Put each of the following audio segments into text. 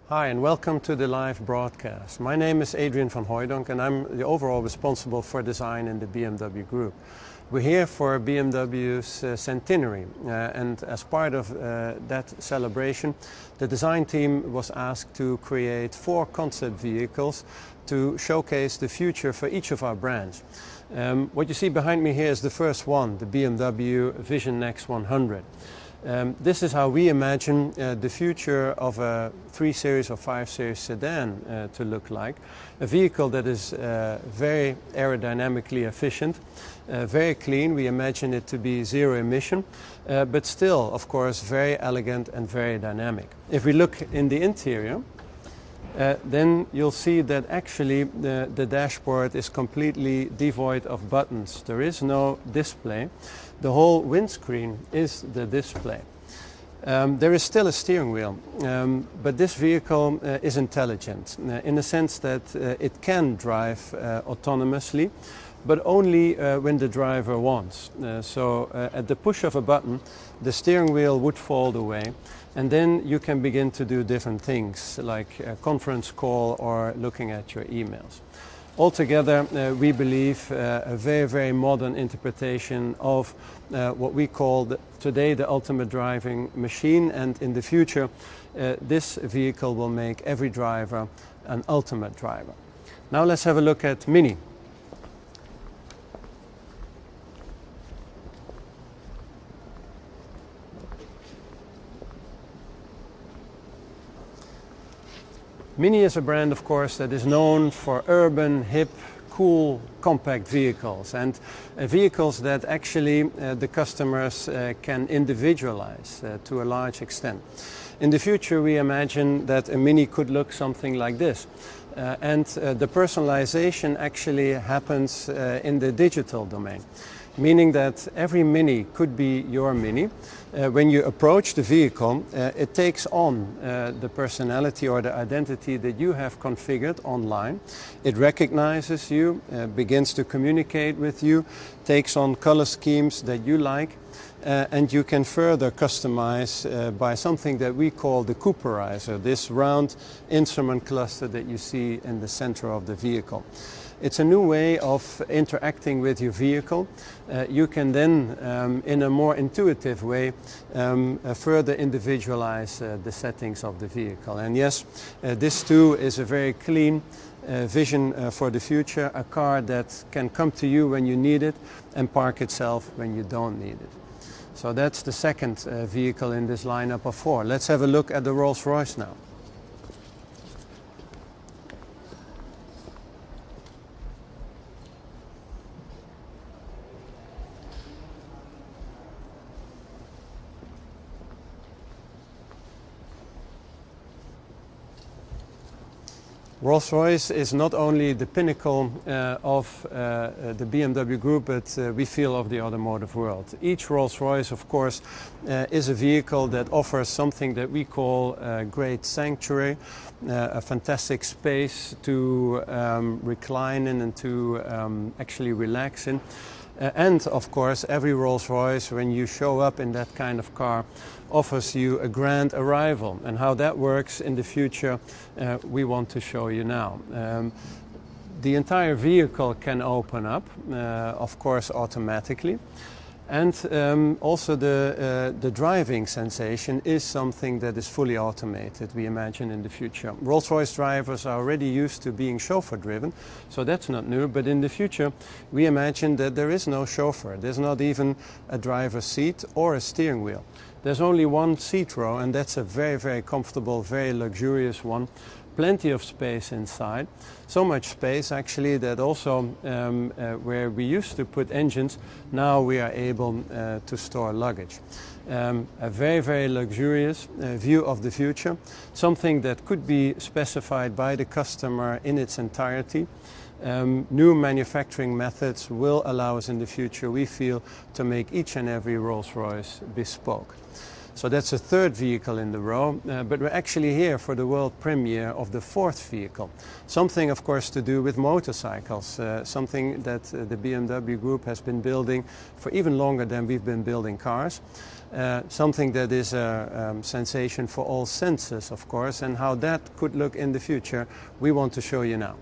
Hi and welcome to the live broadcast. My name is Adrian van Hooijdonk and I'm the overall responsible for design in the BMW Group. We're here for BMW's centenary and as part of that celebration the design team was asked to create 4 concept vehicles to showcase the future for each of our brands. What you see behind me here is the first one, the BMW Vision Next 100. This is how we imagine the future of a 3 Series or 5 Series sedan to look like. A vehicle that is very aerodynamically efficient, very clean. We imagine it to be zero emission, but still, of course, very elegant and very dynamic. If we look in the interior, then you'll see that actually the dashboard is completely devoid of buttons. There is no display. The whole windscreen is the display. There is still a steering wheel, but this vehicle is intelligent in the sense that it can drive autonomously, but only when the driver wants. So at the push of a button, the steering wheel would fall away, and then you can begin to do different things like a conference call or looking at your emails. Altogether, we believe a very, very modern interpretation of what we call today the ultimate driving machine, and in the future this vehicle will make every driver an ultimate driver. Now let's have a look at Mini. Mini is a brand, of course, that is known for urban, hip, cool, compact vehicles, and vehicles that actually the customers can individualize to a large extent. In the future, we imagine that a Mini could look something like this. And the personalization actually happens in the digital domain, meaning that every Mini could be your Mini. When you approach the vehicle, it takes on the personality or the identity that you have configured online. It recognizes you, begins to communicate with you, takes on color schemes that you like, and you can further customize by something that we call the Cooperizer, this round instrument cluster that you see in the center of the vehicle. It's a new way of interacting with your vehicle. You can then, in a more intuitive way, further individualize the settings of the vehicle. And yes, this too is a very clean vision for the future, a car that can come to you when you need it and park itself when you don't need it. So that's the second vehicle in this lineup of 4. Let's have a look at the Rolls-Royce now. Rolls-Royce is not only the pinnacle of the BMW Group, but we feel of the automotive world. Each Rolls-Royce, of course, is a vehicle that offers something that we call a great sanctuary, a fantastic space to recline in and to actually relax in. And of course, every Rolls-Royce, when you show up in that kind of car, offers you a grand arrival. And how that works in the future, we want to show you now. The entire vehicle can open up, of course, automatically. And also the driving sensation is something that is fully automated, we imagine, in the future. Rolls-Royce drivers are already used to being chauffeur-driven, so that's not new. But in the future, we imagine that there is no chauffeur. There's not even a driver's seat or a steering wheel. There's only one seat row, and that's a very, very comfortable, very luxurious one. Plenty of space inside. So much space actually that also where we used to put engines, now we are able to store luggage. A very, very luxurious view of the future, something that could be specified by the customer in its entirety. New manufacturing methods will allow us in the future, we feel, to make each and every Rolls-Royce bespoke. So that's the third vehicle in the row, but we're actually here for the world premiere of the fourth vehicle. Something, of course, to do with motorcycles, something that the BMW Group has been building for even longer than we've been building cars. Something that is a sensation for all senses, of course, and how that could look in the future, we want to show you now.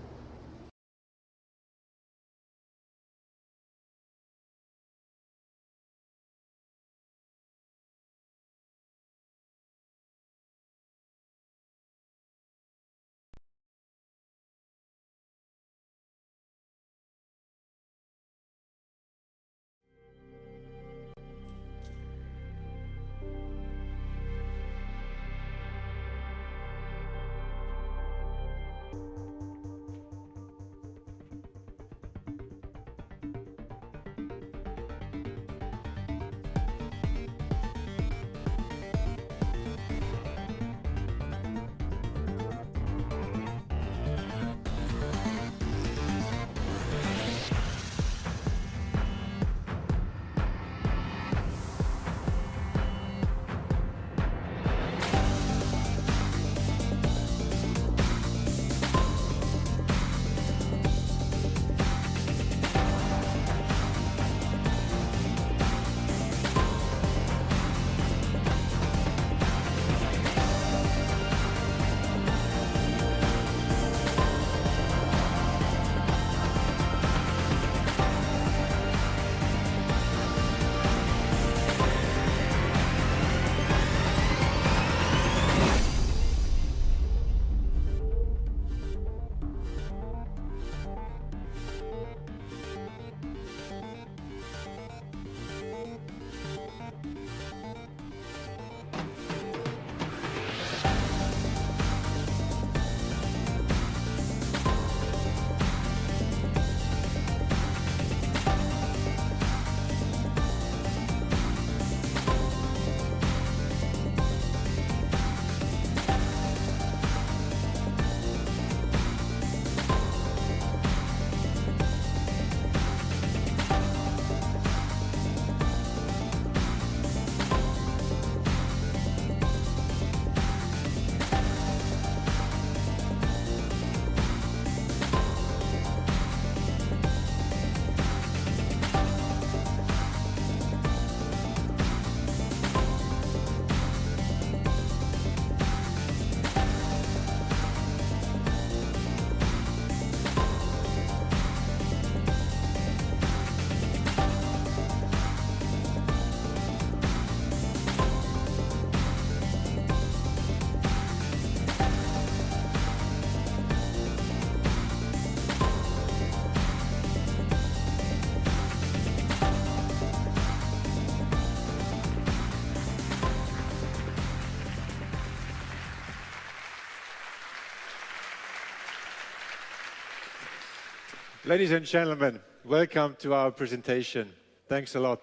Ladies and gentlemen, welcome to our presentation. Thanks a lot.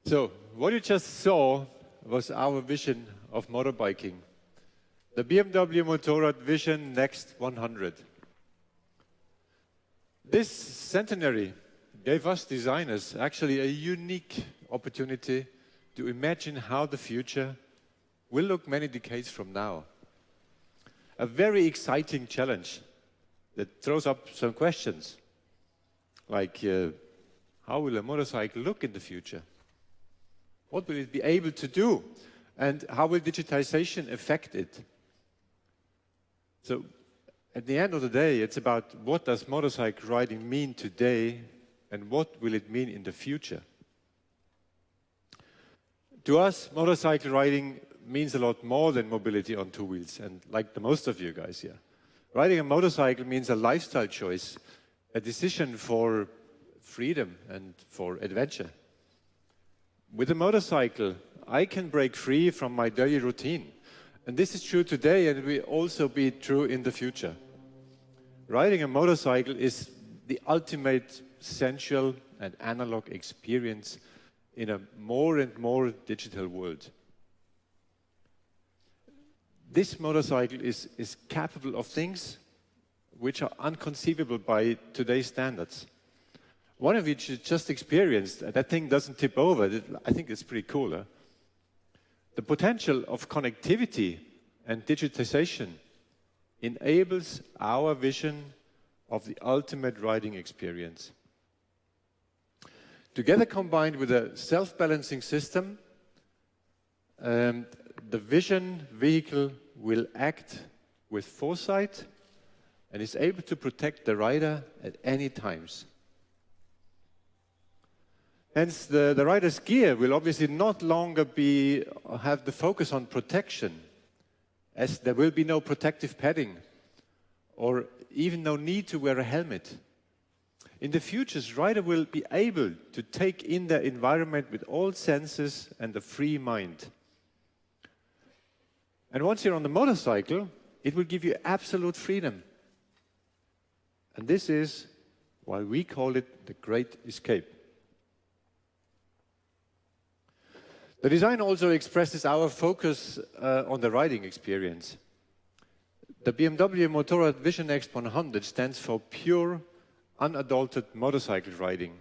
So, what you just saw was our vision of motorbiking. The BMW Motorrad Vision Next 100. This centenary gave us designers actually a unique opportunity to imagine how the future will look many decades from now. A very exciting challenge that throws up some questions, like how will a motorcycle look in the future? What will it be able to do? And how will digitization affect it? So, at the end of the day, it's about what does motorcycle riding mean today and what will it mean in the future? To us, motorcycle riding means a lot more than mobility on two wheels, and like the most of you guys here. Riding a motorcycle means a lifestyle choice, a decision for freedom and for adventure. With a motorcycle, I can break free from my daily routine. And this is true today and will also be true in the future. Riding a motorcycle is the ultimate sensual and analog experience in a more and more digital world. This motorcycle is capable of things which are unconceivable by today's standards. One of which you just experienced, that thing doesn't tip over. I think it's pretty cool. Huh? The potential of connectivity and digitization enables our vision of the ultimate riding experience. Together combined with a self-balancing system, the vision vehicle will act with foresight and is able to protect the rider at any times. Hence, the rider's gear will obviously not longer have the focus on protection, as there will be no protective padding or even no need to wear a helmet. In the future, the rider will be able to take in the environment with all senses and a free mind. And once you're on the motorcycle, it will give you absolute freedom. And this is why we call it the Great Escape. The design also expresses our focus on the riding experience. The BMW Motorrad Vision Next 100 stands for pure, unadulterated motorcycle riding.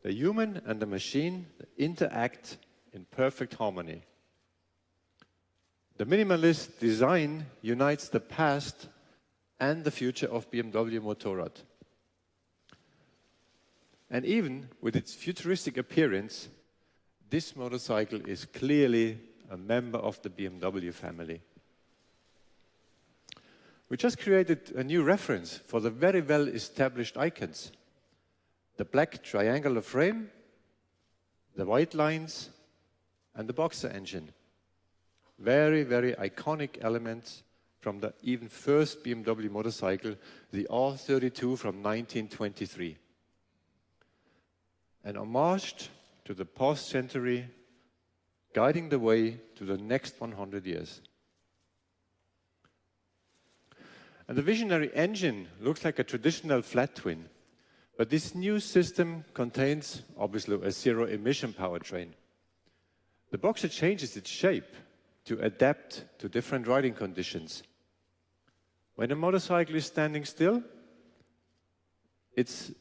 The human and the machine interact in perfect harmony. The minimalist design unites the past and the future of BMW Motorrad. And even with its futuristic appearance, this motorcycle is clearly a member of the BMW family. We just created a new reference for the very well-established icons. The black triangular frame, the white lines, and the boxer engine. Very, very iconic elements from the even first BMW motorcycle, the R32 from 1923. An homage to the past century, guiding the way to the next 100 years. And the visionary engine looks like a traditional flat twin, but this new system contains, obviously, a zero-emission powertrain. The Boxer changes its shape to adapt to different riding conditions. When a motorcycle is standing still, it's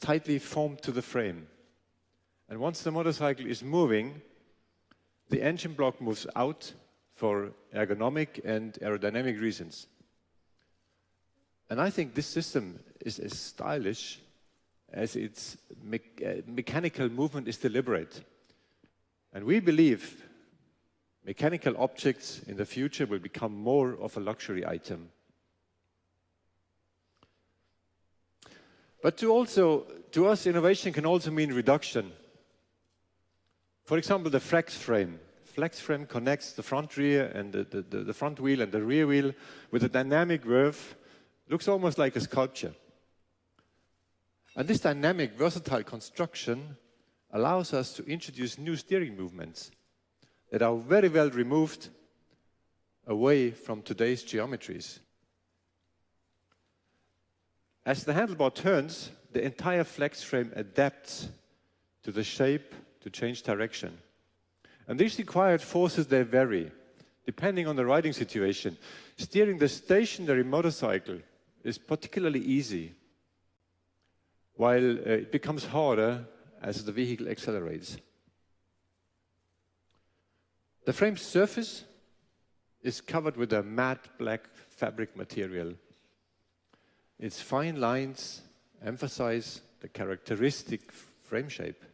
tightly formed to the frame. And once the motorcycle is moving, the engine block moves out for ergonomic and aerodynamic reasons. And I think this system is as stylish as its mechanical movement is deliberate. And we believe mechanical objects in the future will become more of a luxury item. But to us, innovation can also mean reduction. For example, the flex frame. Flex frame connects the front rear and the front wheel and the rear wheel with a dynamic curve. Looks almost like a sculpture. And this dynamic, versatile construction allows us to introduce new steering movements that are very well removed away from today's geometries. As the handlebar turns, the entire flex frame adapts to the shape to change direction. And these required forces, they vary, depending on the riding situation. Steering the stationary motorcycle is particularly easy, while it becomes harder as the vehicle accelerates. The frame's surface is covered with a matte black fabric material. Its fine lines emphasize the characteristic frame shape,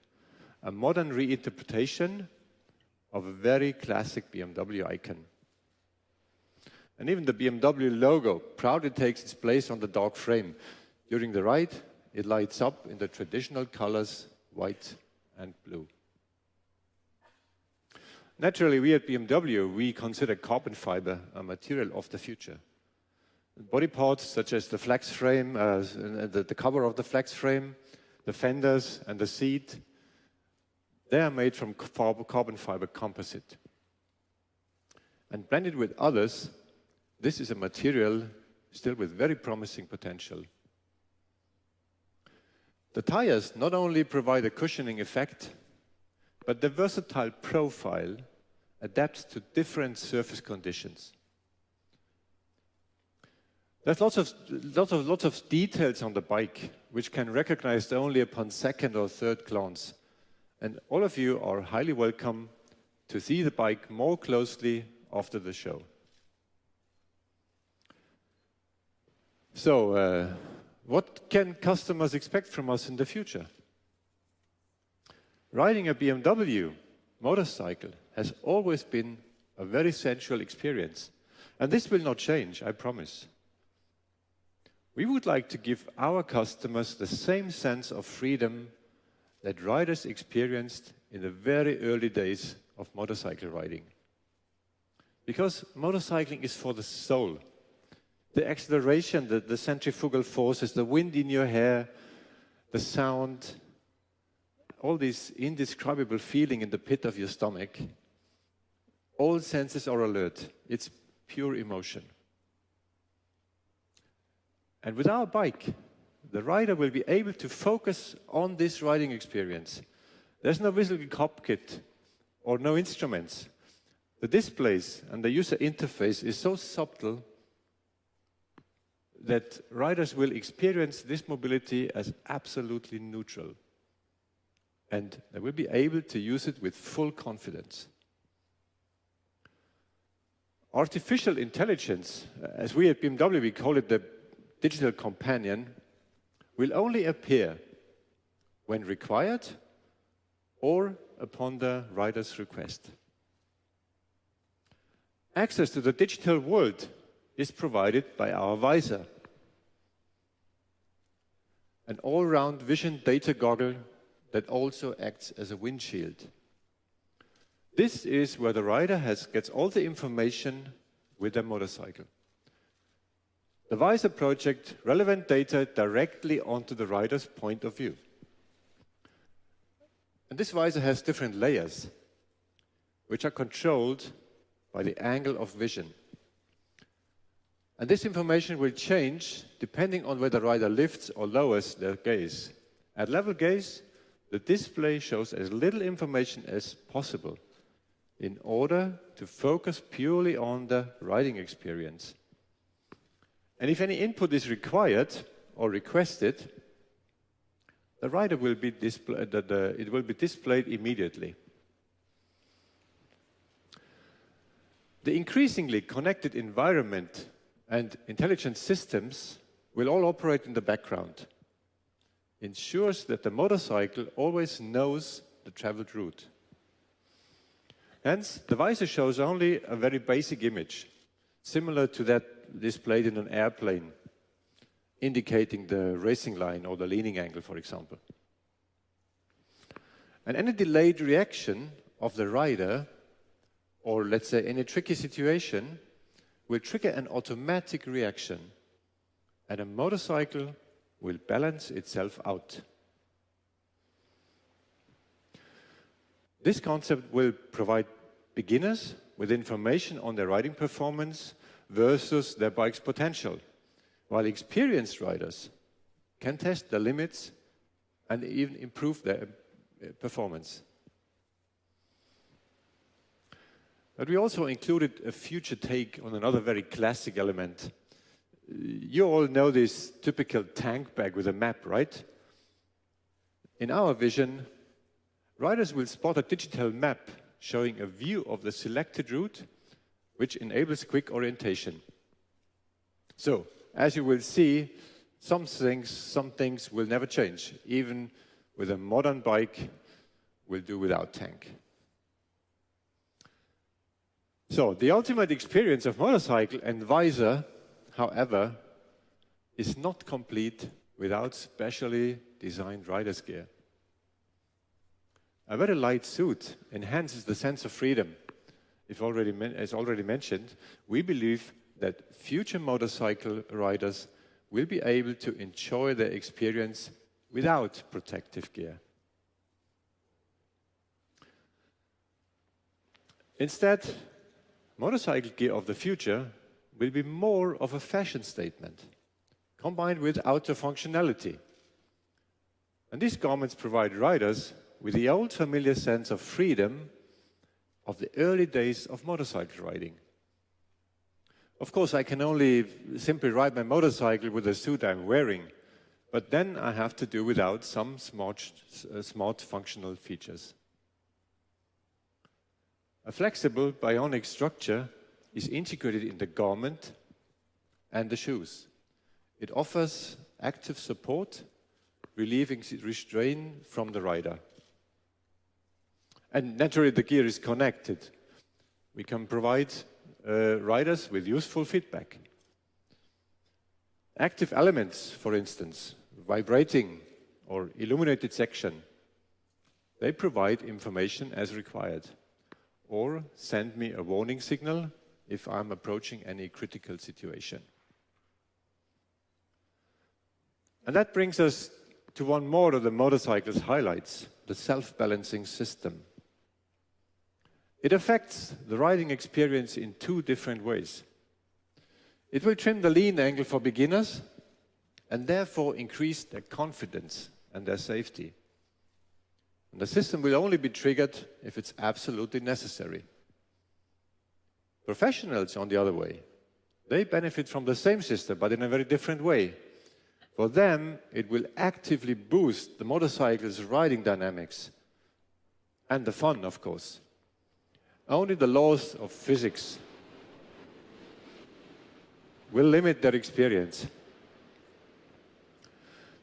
a modern reinterpretation of a very classic BMW icon. And even the BMW logo proudly takes its place on the dark frame. During the ride, it lights up in the traditional colors, white and blue. Naturally, we at BMW, we consider carbon fiber a material of the future. Body parts such as the flex frame, the cover of the flex frame, the fenders and the seat, they are made from carbon fiber composite. And blended with others, this is a material still with very promising potential. The tires not only provide a cushioning effect, but the versatile profile adapts to different surface conditions. There's lots of details on the bike which can recognized only upon second or third glance. And all of you are highly welcome to see the bike more closely after the show. So, what can customers expect from us in the future? Riding a BMW motorcycle has always been a very sensual experience, and this will not change, I promise. We would like to give our customers the same sense of freedom that riders experienced in the very early days of motorcycle riding. Because motorcycling is for the soul. The acceleration, the centrifugal forces, the wind in your hair, the sound, all this indescribable feeling in the pit of your stomach, all senses are alert. It's pure emotion. And with our bike, the rider will be able to focus on this riding experience. There's no visible cockpit or no instruments. The displays and the user interface is so subtle that riders will experience this mobility as absolutely neutral. And they will be able to use it with full confidence. Artificial intelligence, as we at BMW we call it the digital companion, will only appear when required or upon the rider's request. Access to the digital world is provided by our visor, an all-round vision data goggle that also acts as a windshield. This is where the rider gets all the information with their motorcycle. The visor projects relevant data directly onto the rider's point of view. And this visor has different layers, which are controlled by the angle of vision. And this information will change depending on whether the rider lifts or lowers their gaze. At level gaze, the display shows as little information as possible in order to focus purely on the riding experience. And if any input is required or requested, the rider will be it will be displayed immediately. The increasingly connected environment and intelligent systems will all operate in the background. Ensures that the motorcycle always knows the traveled route. Hence, the visor shows only a very basic image, similar to that displayed in an airplane, indicating the racing line or the leaning angle, for example. And any delayed reaction of the rider, or let's say any tricky situation, will trigger an automatic reaction, and a motorcycle will balance itself out. This concept will provide beginners with information on their riding performance versus their bike's potential, while experienced riders can test the limits and even improve their performance. But we also included a future take on another very classic element. You all know this typical tank bag with a map, right? In our vision, riders will spot a digital map showing a view of the selected route, which enables quick orientation. So, as you will see, some things will never change. Even with a modern bike, we'll do without tank. So, the ultimate experience of motorcycle and visor, however, is not complete without specially designed rider's gear. A very light suit enhances the sense of freedom. As already mentioned, we believe that future motorcycle riders will be able to enjoy their experience without protective gear. Instead, motorcycle gear of the future will be more of a fashion statement, combined with outdoor functionality. And these garments provide riders with the old familiar sense of freedom of the early days of motorcycle riding. Of course, I can only simply ride my motorcycle with the suit I'm wearing, but then I have to do without some smart functional features. A flexible bionic structure is integrated in the garment and the shoes. It offers active support, relieving restraint from the rider. And naturally, the gear is connected. We can provide riders with useful feedback. Active elements, for instance, vibrating or illuminated section, they provide information as required, or send me a warning signal if I'm approaching any critical situation. And that brings us to one more of the motorcycle's highlights, the self-balancing system. It affects the riding experience in two different ways. It will trim the lean angle for beginners and therefore increase their confidence and their safety. And the system will only be triggered if it's absolutely necessary. Professionals, on the other way, they benefit from the same system, but in a very different way. For them, it will actively boost the motorcycle's riding dynamics and the fun, of course. Only the laws of physics will limit their experience.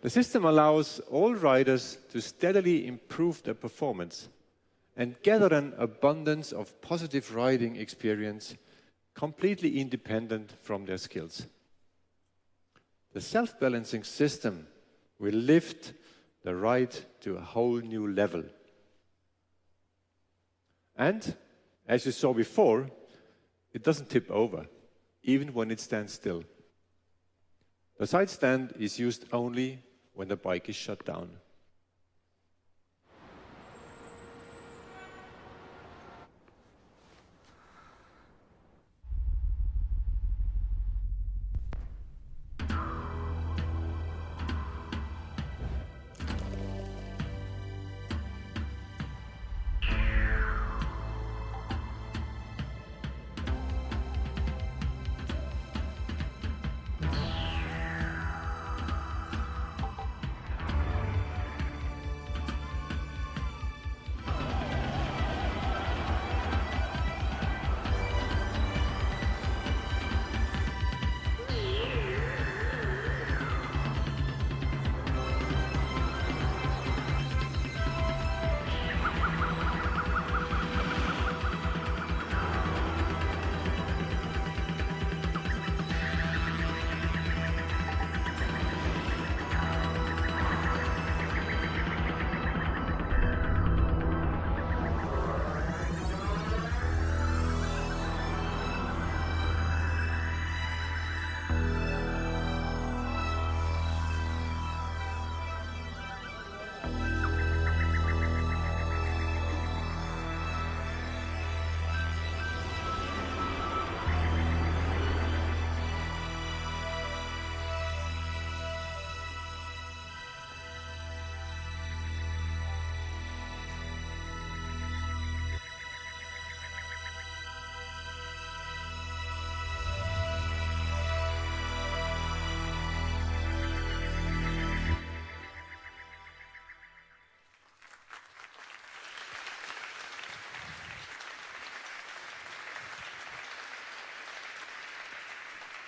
The system allows all riders to steadily improve their performance and gather an abundance of positive riding experience completely independent from their skills. The self-balancing system will lift the ride to a whole new level. And, as you saw before, it doesn't tip over, even when it stands still. The side stand is used only when the bike is shut down.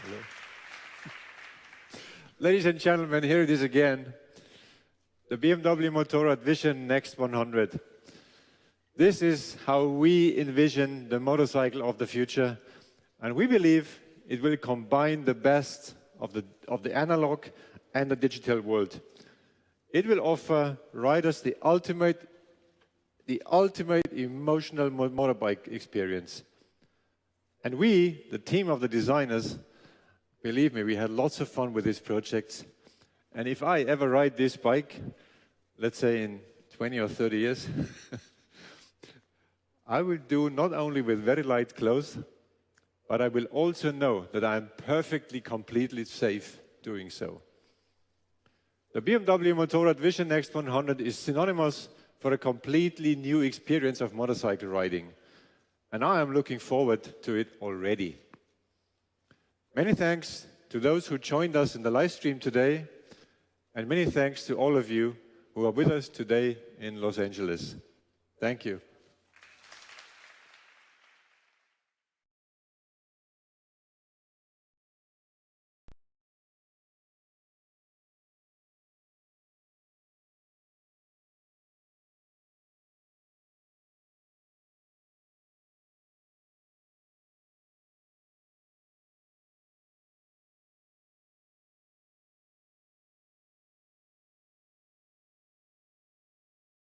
Hello. Ladies and gentlemen, here it is again. The BMW Motorrad Vision Next 100. This is how we envision the motorcycle of the future, and we believe it will combine the best of the analog and the digital world. It will offer riders the ultimate emotional motorbike experience. And we, the team of the designers, believe me, we had lots of fun with this project. And if I ever ride this bike, let's say in 20 or 30 years, I will do not only with very light clothes, but I will also know that I'm perfectly, completely safe doing so. The BMW Motorrad Vision Next 100 is synonymous for a completely new experience of motorcycle riding. And I am looking forward to it already. Many thanks to those who joined us in the live stream today, and many thanks to all of you who are with us today in Los Angeles. Thank you.